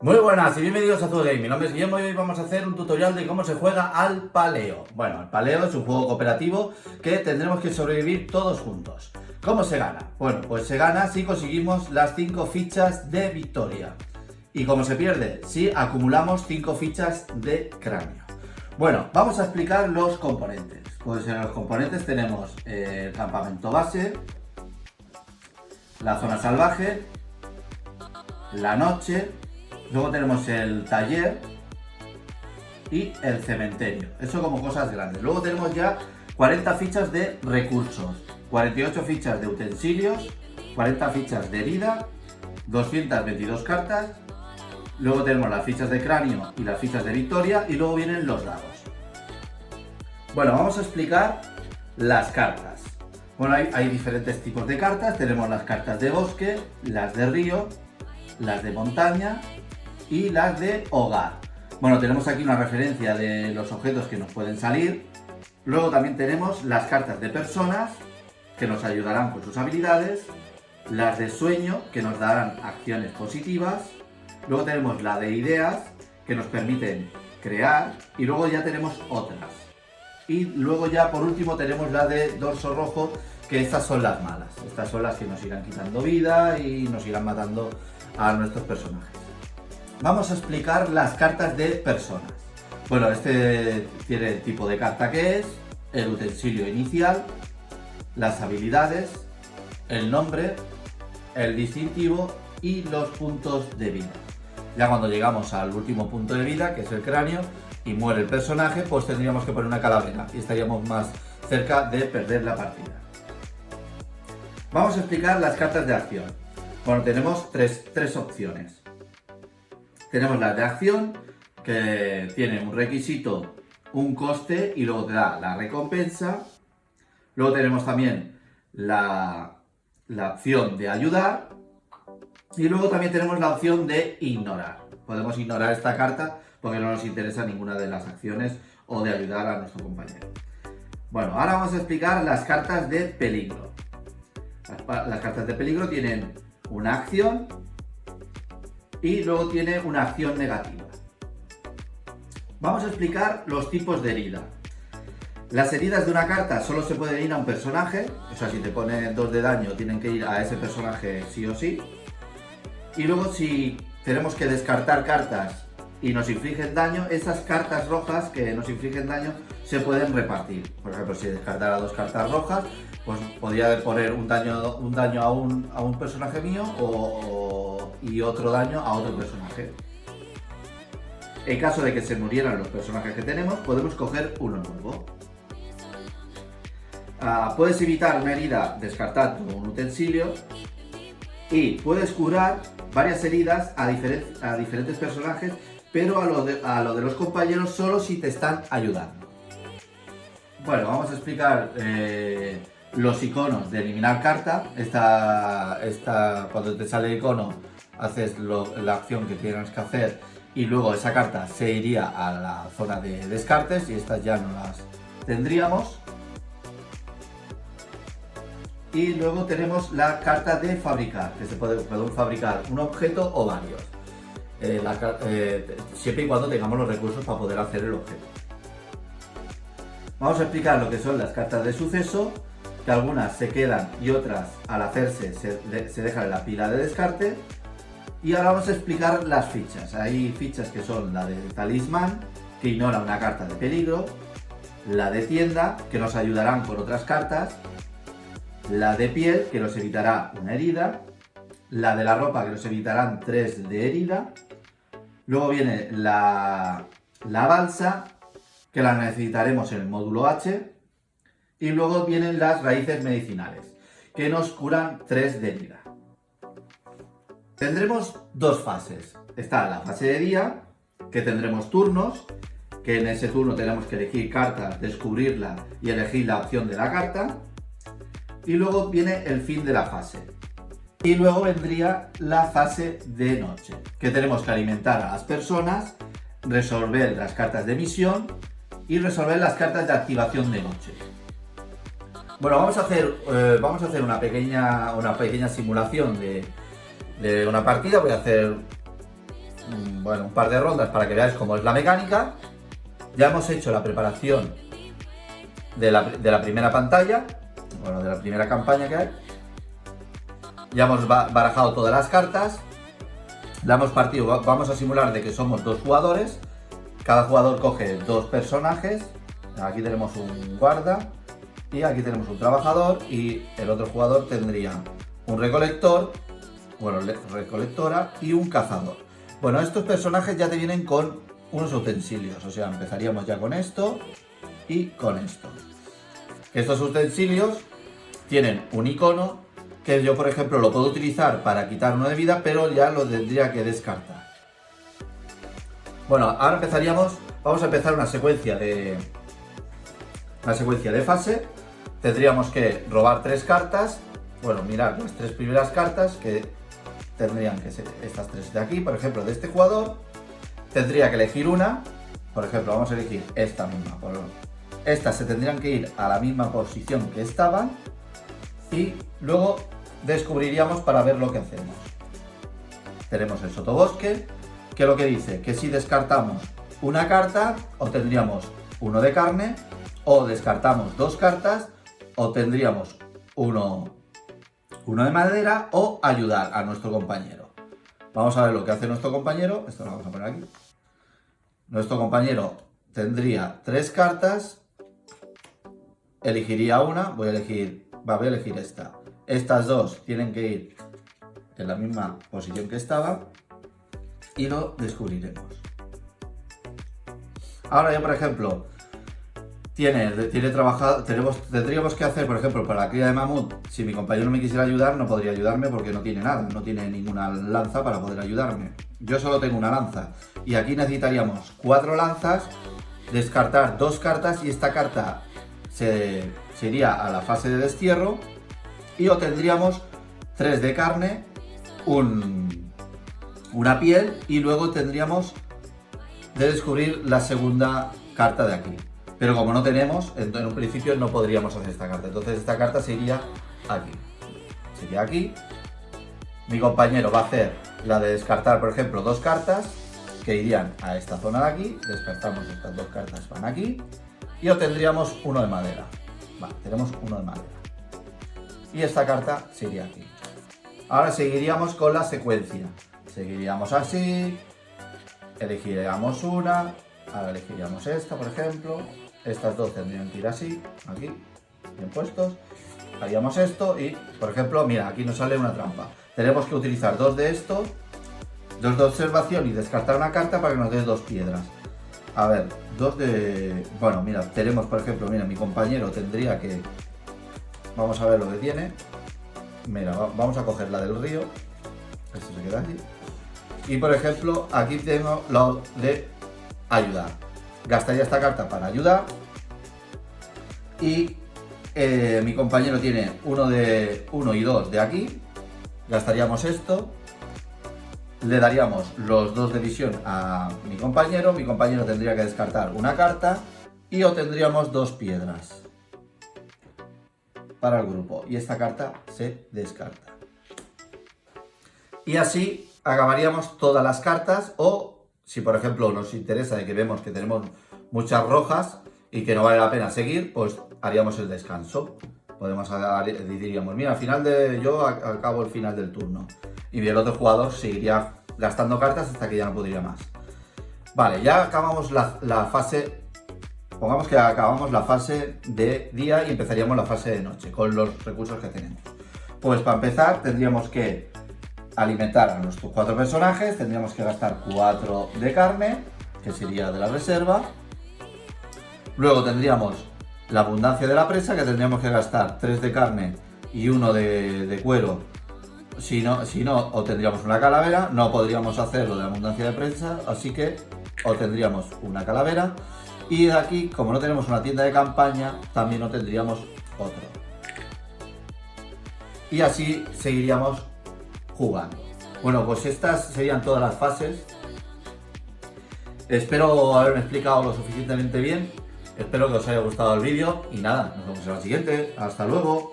Muy buenas y bienvenidos a Zugame. Mi nombre es Guillermo y hoy vamos a hacer un tutorial de cómo se juega al paleo. Bueno, el paleo es un juego cooperativo que tendremos que sobrevivir todos juntos. ¿Cómo se gana? Bueno, pues se gana si conseguimos las 5 fichas de victoria. ¿Y cómo se pierde? Si acumulamos 5 fichas de cráneo. Bueno, vamos a explicar los componentes. Pues en los componentes tenemos el campamento base, la zona salvaje, la noche. Luego tenemos el taller y el cementerio. Eso como cosas grandes. Luego tenemos ya 40 fichas de recursos, 48 fichas de utensilios, 40 fichas de herida, 222 cartas. Luego tenemos las fichas de cráneo y las fichas de victoria. Y luego vienen los dados. Bueno, vamos a explicar las cartas. Bueno, hay diferentes tipos de cartas. Tenemos las cartas de bosque, las de río, las de montaña y las de hogar. Bueno, tenemos aquí una referencia de los objetos que nos pueden salir. Luego también tenemos las cartas de personas, que nos ayudarán con sus habilidades. Las de sueño, que nos darán acciones positivas. Luego tenemos la de ideas, que nos permiten crear. Y luego ya tenemos otras. Y luego ya por último tenemos la de dorso rojo, que estas son las malas. Estas son las que nos irán quitando vida y nos irán matando a nuestros personajes. Vamos a explicar las cartas de personas. Bueno, este tiene el tipo de carta que es, el utensilio inicial, las habilidades, el nombre, el distintivo y los puntos de vida. Ya cuando llegamos al último punto de vida, que es el cráneo, y muere el personaje, pues tendríamos que poner una calavera y estaríamos más cerca de perder la partida. Vamos a explicar las cartas de acción. Bueno, tenemos tres opciones. Tenemos la de acción, que tiene un requisito, un coste y luego te da la recompensa. Luego tenemos también la opción de ayudar. Y luego también tenemos la opción de ignorar. Podemos ignorar esta carta porque no nos interesa ninguna de las acciones o de ayudar a nuestro compañero. Bueno, ahora vamos a explicar las cartas de peligro. Las cartas de peligro tienen una acción y luego tiene una acción negativa. Vamos a explicar los tipos de herida. Las heridas de una carta solo se pueden ir a un personaje, o sea, si te ponen 2 de daño tienen que ir a ese personaje sí o sí. Y luego si tenemos que descartar cartas y nos infligen daño, esas cartas rojas que nos infligen daño se pueden repartir. Por ejemplo, si descartara 2 cartas rojas, pues podría poner un daño a un personaje mío y otro daño a otro personaje. En caso de que se murieran los personajes que tenemos, podemos coger uno nuevo. Puedes evitar una herida descartando un utensilio y puedes curar varias heridas a diferentes personajes, pero a lo de los compañeros solo si te están ayudando. Bueno, vamos a explicar los iconos de eliminar carta. Cuando te sale el icono, haces la acción que tienes que hacer y luego esa carta se iría a la zona de descartes y estas ya no las tendríamos. Y luego tenemos la carta de fabricar, que podemos fabricar un objeto o varios. Siempre y cuando tengamos los recursos para poder hacer el objeto. Vamos a explicar lo que son las cartas de suceso, que algunas se quedan y otras al hacerse se dejan en la pila de descarte. Y ahora vamos a explicar las fichas. Hay fichas que son la de talismán, que ignora una carta de peligro, la de tienda, que nos ayudarán con otras cartas, la de piel, que nos evitará una herida, la de la ropa, que nos evitarán 3 de herida. Luego viene la balsa, que la necesitaremos en el módulo H. Y luego vienen las raíces medicinales, que nos curan 3 de herida. Tendremos 2 fases. Está la fase de día, que tendremos turnos, que en ese turno tenemos que elegir cartas, descubrirla y elegir la opción de la carta. Y luego viene el fin de la fase. Y luego vendría la fase de noche, que tenemos que alimentar a las personas, resolver las cartas de misión y resolver las cartas de activación de noche. Bueno, vamos a hacer una pequeña simulación de una partida. Voy a hacer bueno, un par de rondas para que veáis cómo es la mecánica. Ya hemos hecho la preparación de la primera pantalla, bueno, de la primera campaña que hay. Ya hemos barajado todas las cartas, la hemos partido, vamos a simular de que somos 2 jugadores, cada jugador coge 2 personajes, aquí tenemos un guarda y aquí tenemos un trabajador y el otro jugador tendría un recolector, bueno, recolectora y un cazador. Bueno, estos personajes ya te vienen con unos utensilios, o sea, empezaríamos ya con esto y con esto. Estos utensilios tienen un icono que yo, por ejemplo, lo puedo utilizar para quitar 1 de vida, pero ya lo tendría que descartar. Bueno, ahora vamos a empezar una secuencia de fase. Tendríamos que robar 3 cartas, bueno, mirad las 3 primeras cartas que tendrían que ser estas 3 de aquí, por ejemplo, de este jugador. Tendría que elegir una, por ejemplo, vamos a elegir esta misma. Estas se tendrían que ir a la misma posición que estaban y luego descubriríamos para ver lo que hacemos. Tenemos el sotobosque, que lo que dice que si descartamos una carta, obtendríamos 1 de carne, o descartamos 2 cartas, obtendríamos 1 de madera, o ayudar a nuestro compañero. Vamos a ver lo que hace nuestro compañero. Esto lo vamos a poner aquí. Nuestro compañero tendría 3 cartas, elegiría una, voy a elegir esta. Estas 2 tienen que ir en la misma posición que estaba y lo descubriremos. Ahora ya, por ejemplo, tiene trabajado, tendríamos que hacer, por ejemplo, para la cría de mamut, si mi compañero me quisiera ayudar, no podría ayudarme porque no tiene nada, no tiene ninguna lanza para poder ayudarme. Yo solo tengo una lanza y aquí necesitaríamos 4 lanzas, descartar 2 cartas y esta carta se iría a la fase de destierro y obtendríamos 3 de carne, una piel y luego tendríamos de descubrir la segunda carta de aquí. Pero como no tenemos, en un principio no podríamos hacer esta carta. Entonces esta carta sería aquí. Sería aquí. Mi compañero va a hacer la de descartar, por ejemplo, 2 cartas que irían a esta zona de aquí. Descartamos estas 2 cartas, van aquí. Y obtendríamos 1 de madera. Vale, tenemos 1 de madera. Y esta carta sería aquí. Ahora seguiríamos con la secuencia. Seguiríamos así. Elegiríamos una. Ahora elegiríamos esta, por ejemplo. Estas 2 tendrían que ir así, aquí, bien puestos. Haríamos esto y, por ejemplo, mira, aquí nos sale una trampa. Tenemos que utilizar 2 de esto, 2 de observación y descartar una carta para que nos dé 2 piedras. A ver, 2 de... Bueno, mira, tenemos, por ejemplo, mira, mi compañero tendría que... Vamos a ver lo que tiene. Mira, vamos a coger la del río. Esto se queda así. Y, por ejemplo, aquí tengo lo de ayudar. Gastaría esta carta para ayudar y mi compañero tiene 1 y 2 de aquí, gastaríamos esto, le daríamos los 2 de visión a mi compañero tendría que descartar una carta y obtendríamos 2 piedras para el grupo y esta carta se descarta. Y así acabaríamos todas las cartas o... Si por ejemplo nos interesa de que vemos que tenemos muchas rojas y que no vale la pena seguir, pues haríamos el descanso. Diríamos, mira, yo acabo el final del turno. Y el otro jugador seguiría gastando cartas hasta que ya no podría más. Vale, ya acabamos la fase. Pongamos que acabamos la fase de día y empezaríamos la fase de noche con los recursos que tenemos. Pues para empezar tendríamos que alimentar a nuestros 4 personajes, tendríamos que gastar 4 de carne, que sería de la reserva. Luego tendríamos la abundancia de la presa, que tendríamos que gastar 3 de carne y 1 de cuero. Si no, obtendríamos una calavera. No podríamos hacerlo de la abundancia de presa, así que obtendríamos una calavera. Y de aquí, como no tenemos una tienda de campaña, también obtendríamos otro. Y así seguiríamos jugando. Bueno, pues estas serían todas las fases. Espero haberme explicado lo suficientemente bien. Espero que os haya gustado el vídeo y nada, nos vemos en la siguiente. Hasta luego.